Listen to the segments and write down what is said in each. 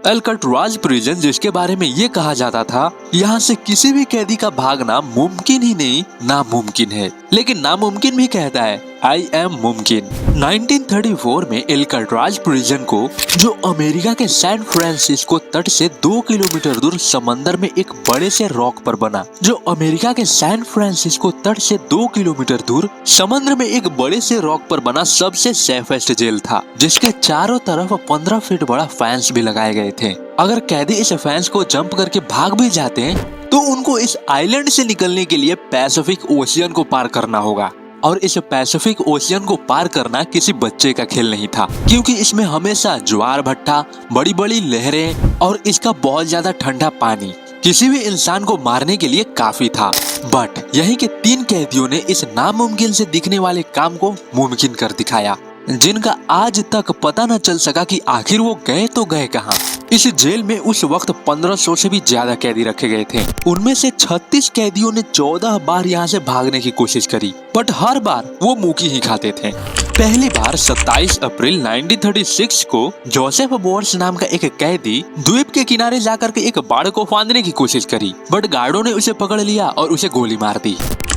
Alcatraz prison, जिसके बारे में ये कहा जाता था यहाँ से किसी भी कैदी का भागना मुमकिन ही नहीं नामुमकिन है, लेकिन नामुमकिन भी कहता है आई एम मुमकिन। 1934 में अल्काट्राज प्रिजन को, जो अमेरिका के सैन फ्रांसिस्को तट से 2 किलोमीटर दूर समंदर में एक बड़े से रॉक पर बना, जो अमेरिका के सैन फ्रांसिस्को तट से 2 किलोमीटर दूर समुद्र में एक बड़े से रॉक पर बना सबसे सेफेस्ट जेल था, जिसके चारों तरफ 15 फीट बड़ा फेंस भी लगाए गए थे। अगर कैदी इस फेंस को जंप करके भाग भी जाते हैं तो उनको इस आइलैंड से निकलने के लिए पैसिफिक ओशियन को पार करना होगा, और इस पैसिफिक ओशियन को पार करना किसी बच्चे का खेल नहीं था, क्योंकि इसमें हमेशा ज्वार भट्टा, बड़ी बड़ी लहरें और इसका बहुत ज्यादा ठंडा पानी किसी भी इंसान को मारने के लिए काफी था। बट यही के 3 कैदियों ने इस नामुमकिन से दिखने वाले काम को मुमकिन कर दिखाया, जिनका आज तक पता न चल सका कि आखिर वो गए तो गए कहाँ। इस जेल में उस वक्त 1500 से भी ज्यादा कैदी रखे गए थे। उनमें से 36 कैदियों ने 14 बार यहाँ से भागने की कोशिश करी, बट हर बार वो मुंह ही खाते थे। पहली बार 27 अप्रैल 1936 को जोसेफ बोर्स नाम का एक कैदी द्वीप के किनारे जाकर के एक बाड़ को फांदने की कोशिश करी, बट गार्डों ने उसे पकड़ लिया और उसे गोली मार दी।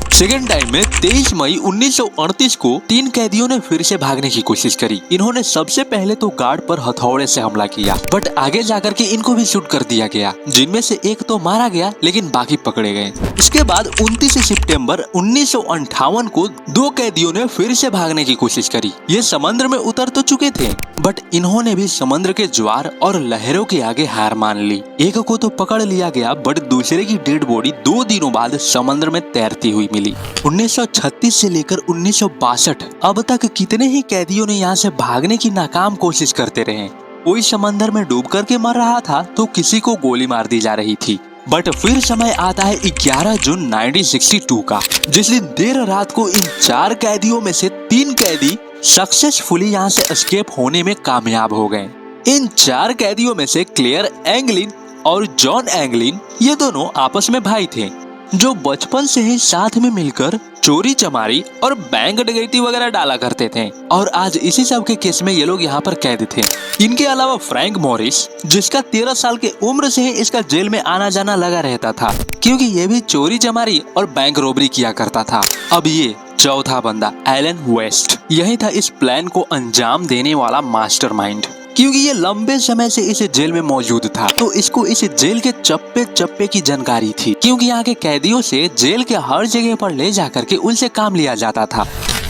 सेकेंड टाइम में 23 मई 1938 को 3 कैदियों ने फिर से भागने की कोशिश करी। इन्होंने सबसे पहले तो गार्ड पर हथौड़े से हमला किया, बट आगे जाकर के इनको भी शूट कर दिया गया, जिनमें से एक तो मारा गया लेकिन बाकी पकड़े गए। इसके बाद 29 सितंबर 1958 को 2 कैदियों ने फिर से भागने की कोशिश करी। ये समुद्र में उतर तो चुके थे, बट इन्होंने भी समुद्र के ज्वार और लहरों के आगे हार मान ली। एक को तो पकड़ लिया गया, बट दूसरे की डेड बॉडी 2 दिनों बाद समुद्र में तैरती हुई मिली। 1936 से लेकर 1962 अब तक कितने ही कैदियों ने यहाँ से भागने की नाकाम कोशिश करते रहे। कोई समंदर में डूब करके मर रहा था तो किसी को गोली मार दी जा रही थी। बट फिर समय आता है 11 जून 1962 का, जिस दिन देर रात को इन 4 कैदियों में से 3 कैदी सक्सेसफुली यहाँ से एस्केप होने में कामयाब हो गए। इन 4 कैदियों में से क्लेयर एंगलिन और जॉन एंगलिन, ये दोनों आपस में भाई थे, जो बचपन से ही साथ में मिलकर चोरी चमारी और बैंक डकैती वगैरह डाला करते थे, और आज इसी सब के केस में ये लोग यहाँ पर कैद थे। इनके अलावा फ्रैंक मॉरिस, जिसका 13 साल के उम्र से ही इसका जेल में आना जाना लगा रहता था, क्योंकि ये भी चोरी चमारी और बैंक रॉबरी किया करता था। अब ये चौथा बंदा एलन वेस्ट, यही था इस प्लान को अंजाम देने वाला मास्टरमाइंड। क्योंकि ये लंबे समय से इस जेल में मौजूद था, तो इसको इस जेल के चप्पे चप्पे की जानकारी थी, क्योंकि यहाँ के कैदियों से जेल के हर जगह पर ले जाकर के उनसे काम लिया जाता था।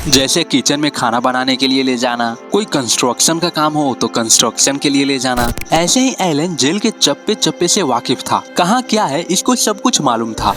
जैसे किचन में खाना बनाने के लिए ले जाना, कोई कंस्ट्रक्शन का काम हो तो कंस्ट्रक्शन के लिए ले जाना। ऐसे ही एलन जेल के चप्पे चप्पे से वाकिफ था, कहाँ क्या है इसको सब कुछ मालूम था।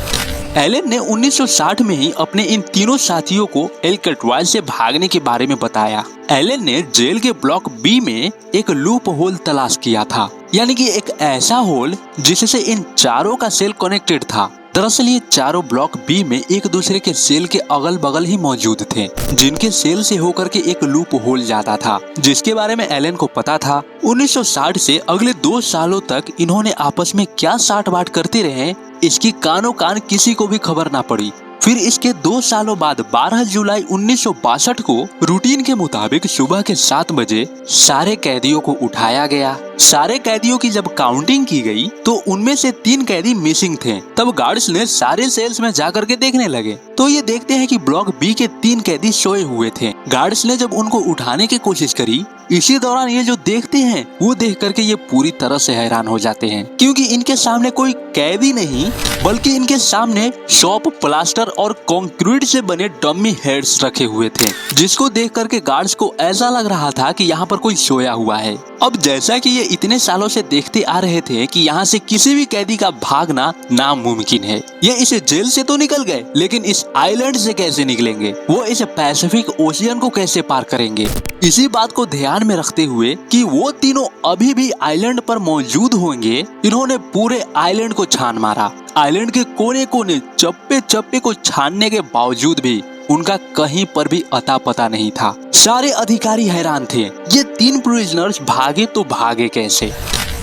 एलन ने 1960 में ही अपने इन तीनों साथियों को अल्काट्राज से भागने के बारे में बताया। एलन ने जेल के ब्लॉक बी में एक लूप होल तलाश किया था, यानी कि एक ऐसा होल जिससे इन चारों का सेल कनेक्टेड था। दरअसल ये चारों ब्लॉक बी में एक दूसरे के सेल के अगल बगल ही मौजूद थे, जिनके सेल से होकर के एक लूप होल जाता था, जिसके बारे में एलन को पता था। 1960 से अगले 2 सालों तक इन्होंने आपस में क्या साठ बांट करते रहे, इसकी कानो कान किसी को भी खबर ना पड़ी। फिर इसके 2 सालों बाद 12 जुलाई 1962 को रूटीन के मुताबिक सुबह के 7 बजे सारे कैदियों को उठाया गया। सारे कैदियों की जब काउंटिंग की गई तो उनमें से 3 कैदी मिसिंग थे। तब गार्ड्स ने सारे सेल्स में जाकर के देखने लगे, तो ये देखते हैं कि ब्लॉक बी के 3 कैदी सोए हुए थे। गार्ड्स ने जब उनको उठाने की कोशिश करी, इसी दौरान ये जो देखते हैं वो देख करके ये पूरी तरह से हैरान हो जाते हैं, क्योंकि इनके सामने कोई कैदी नहीं, बल्कि इनके सामने शॉप प्लास्टर और कंक्रीट से बने डमी हेड्स रखे हुए थे, जिसको देख करके गार्ड्स को ऐसा लग रहा था कि यहाँ पर कोई सोया हुआ है। अब जैसा कि ये इतने सालों से देखते आ रहे थे कि यहाँ से किसी भी कैदी का भागना नामुमकिन है, ये इस जेल से तो निकल गए, लेकिन इस आइलैंड से कैसे निकलेंगे, वो इस पैसिफिक ओशियन को कैसे पार करेंगे। इसी बात को ध्यान में रखते हुए कि वो तीनों अभी भी आइलैंड पर मौजूद होंगे, इन्होंने पूरे आइलैंड को छान मारा। आइलैंड के कोने कोने चप्पे चप्पे को छानने के बावजूद भी उनका कहीं पर भी अता पता नहीं था। सारे अधिकारी हैरान थे, ये 3 प्रिजनर्स भागे तो भागे कैसे।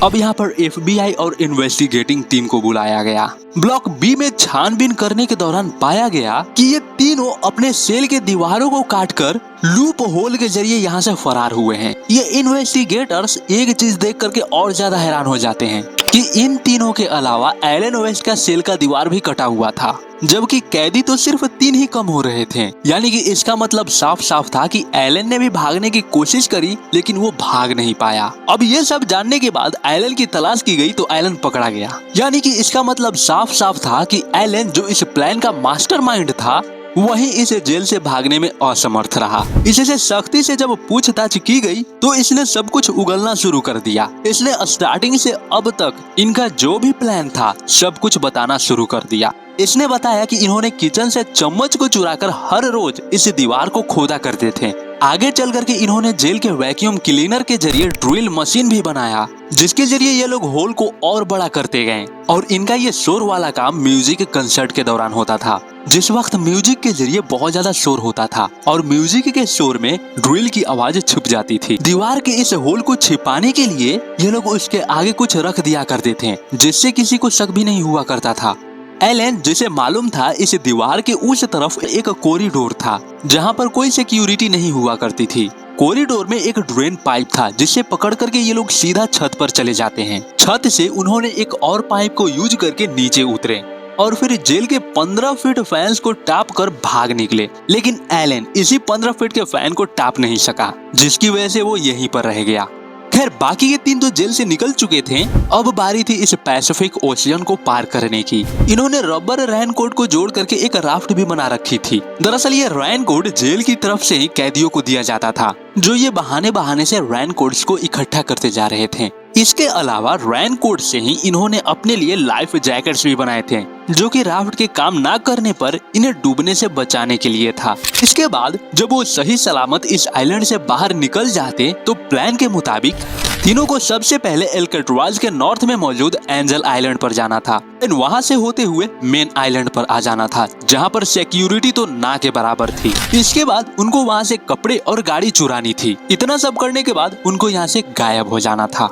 अब यहाँ पर FBI और इन्वेस्टिगेटिंग टीम को बुलाया गया। ब्लॉक बी में छानबीन करने के दौरान पाया गया कि ये तीनों अपने सेल के दीवारों को काटकर लूप होल के जरिए यहाँ से फरार हुए हैं। ये इन्वेस्टिगेटर्स एक चीज देख करके और ज्यादा हैरान हो जाते हैं कि इन तीनों के अलावा एलन वेस्ट का सेल का दीवार भी कटा हुआ था, जबकि कैदी तो सिर्फ 3 ही कम हो रहे थे। यानी कि इसका मतलब साफ साफ था कि एलन ने भी भागने की कोशिश करी लेकिन वो भाग नहीं पाया। अब ये सब जानने के बाद एलन की तलाश की गई तो एलन पकड़ा गया। यानी कि इसका मतलब साफ साफ था कि एलन जो इस प्लान का मास्टरमाइंड था वहीं इस जेल से भागने में असमर्थ रहा। इससे सख्ती से जब पूछताछ की गई तो इसने सब कुछ उगलना शुरू कर दिया। इसने स्टार्टिंग से अब तक इनका जो भी प्लान था सब कुछ बताना शुरू कर दिया। इसने बताया कि इन्होंने किचन से चम्मच को चुराकर हर रोज इस दीवार को खोदा करते थे। आगे चल करके इन्होंने जेल के वैक्यूम क्लीनर के जरिए ड्रिल मशीन भी बनाया, जिसके जरिए ये लोग होल को और बड़ा करते गए। और इनका ये शोर वाला काम म्यूजिक कंसर्ट के दौरान होता था, जिस वक्त म्यूजिक के जरिए बहुत ज्यादा शोर होता था और म्यूजिक के शोर में ड्रिल की आवाज छुप जाती थी। दीवार के इस होल को छिपाने के लिए ये लोग उसके आगे कुछ रख दिया करते थे, जिससे किसी को शक भी नहीं हुआ करता था। एलन जिसे मालूम था इस दीवार के उस तरफ एक कॉरिडोर था जहां पर कोई सिक्योरिटी नहीं हुआ करती थी। कॉरिडोर में एक ड्रेन पाइप था जिससे पकड़ करके ये लोग सीधा छत पर चले जाते हैं। छत से उन्होंने एक और पाइप को यूज करके नीचे उतरे और फिर जेल के 15 फीट फैंस को टाप कर भाग निकले। लेकिन एलन इसी 15 फीट के फैन को टाप नहीं सका, जिसकी वजह से वो यहीं पर रह गया। खैर बाकी के 3 तो जेल से निकल चुके थे। अब बारी थी इस पैसिफिक ओशियन को पार करने की। इन्होंने रबर रेनकोट को जोड़ करके एक राफ्ट भी बना रखी थी। दरअसल ये रेनकोट जेल की तरफ से ही कैदियों को दिया जाता था, जो ये बहाने बहाने से रेनकोट्स को इकट्ठा करते जा रहे थे। इसके अलावा रेनकोट से ही इन्होंने अपने लिए लाइफ जैकेट्स भी बनाए थे, जो कि राफ्ट के काम ना करने पर इन्हें डूबने से बचाने के लिए था। इसके बाद जब वो सही सलामत इस आइलैंड से बाहर निकल जाते तो प्लान के मुताबिक तीनों को सबसे पहले एल्कट्राज के नॉर्थ में मौजूद एंजल आइलैंड पर जाना था। वहां से होते हुए मेन आइलैंड पर आ जाना था, जहां पर सिक्योरिटी तो ना के बराबर थी। इसके बाद उनको वहां से कपड़े और गाड़ी चुरानी थी। इतना सब करने के बाद उनको यहाँ से गायब हो जाना था।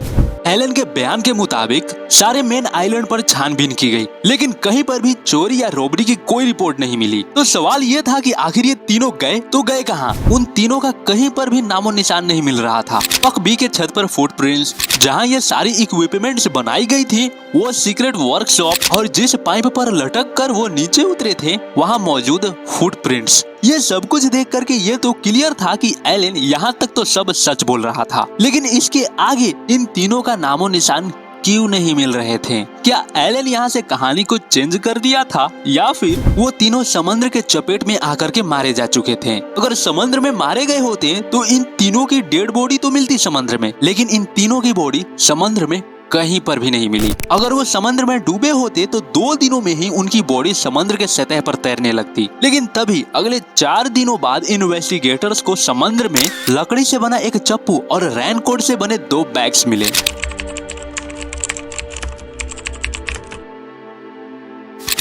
एलन के बयान के मुताबिक सारे मेन आइलैंड पर छानबीन की गई, लेकिन कहीं पर भी चोरी या रॉबरी की कोई रिपोर्ट नहीं मिली। तो सवाल ये था कि आखिर ये तीनों गए तो गए कहाँ? उन तीनों का कहीं पर भी नामो निशान नहीं मिल रहा था। ब्लॉक बी के छत पर फुटप्रिंट्स, जहाँ ये सारी इक्विपमेंट्स बनाई गई थी, वो सीक्रेट वर्कशॉप और जिस पाइप पर लटक कर वो नीचे उतरे थे वहाँ मौजूद फुटप्रिंट्स, ये सब कुछ देख करके ये तो क्लियर था कि एलन यहाँ तक तो सब सच बोल रहा था, लेकिन इसके आगे इन तीनों का नामो निशान क्यों नहीं मिल रहे थे? क्या एलन यहाँ से कहानी को चेंज कर दिया था या फिर वो तीनों समुद्र के चपेट में आकर के मारे जा चुके थे? अगर समुद्र में मारे गए होते तो इन तीनों की डेड बॉडी तो मिलती समुद्र में, लेकिन इन तीनों की बॉडी समुद्र में कहीं पर भी नहीं मिली। अगर वो समुद्र में डूबे होते तो 2 दिनों में ही उनकी बॉडी समुद्र के सतह पर तैरने लगती, लेकिन तभी अगले 4 दिनों बाद इन्वेस्टिगेटर्स को समुद्र में लकड़ी से बना एक चप्पू और रेनकोट से बने 2 बैग्स मिले।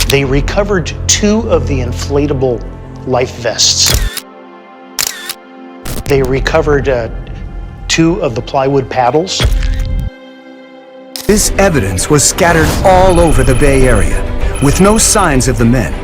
They recovered 2 of the inflatable life vests. They recovered 2 of the plywood paddles. This evidence was scattered all over the Bay Area, with no signs of the men.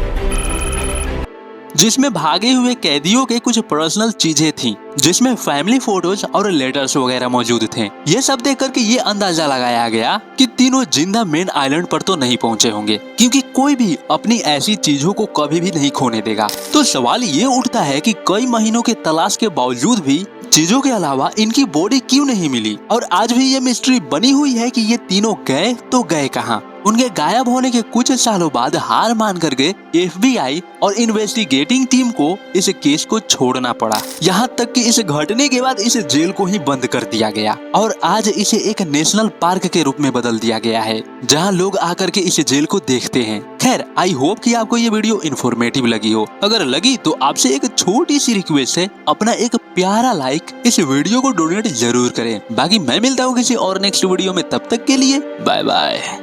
जिसमें भागे हुए कैदियों के कुछ पर्सनल चीजें थीं, जिसमें फैमिली फोटोज और लेटर्स वगैरह मौजूद थे। ये सब देख करके ये अंदाजा लगाया गया कि तीनों जिंदा मेन आइलैंड पर तो नहीं पहुंचे होंगे, क्योंकि कोई भी अपनी ऐसी चीजों को कभी भी नहीं खोने देगा। तो सवाल ये उठता है कि कई महीनों के तलाश के बावजूद भी चीजों के अलावा इनकी बॉडी क्यों नहीं मिली? और आज भी ये मिस्ट्री बनी हुई है कि ये तीनों गए तो गए कहाँ? उनके गायब होने के कुछ सालों बाद हार मान करके FBI और इन्वेस्टिगेटिंग टीम को इस केस को छोड़ना पड़ा। यहाँ तक कि इस घटने के बाद इस जेल को ही बंद कर दिया गया और आज इसे एक नेशनल पार्क के रूप में बदल दिया गया है, जहाँ लोग आकर के इस जेल को देखते हैं। खैर आई होप कि आपको ये वीडियो इन्फॉर्मेटिव लगी हो। अगर लगी तो आपसे एक छोटी सी रिक्वेस्ट है, अपना एक प्यारा लाइक इस वीडियो को डोनेट जरूर करें। बाकी मैं मिलता हूँ किसी और नेक्स्ट वीडियो में, तब तक के लिए बाय बाय।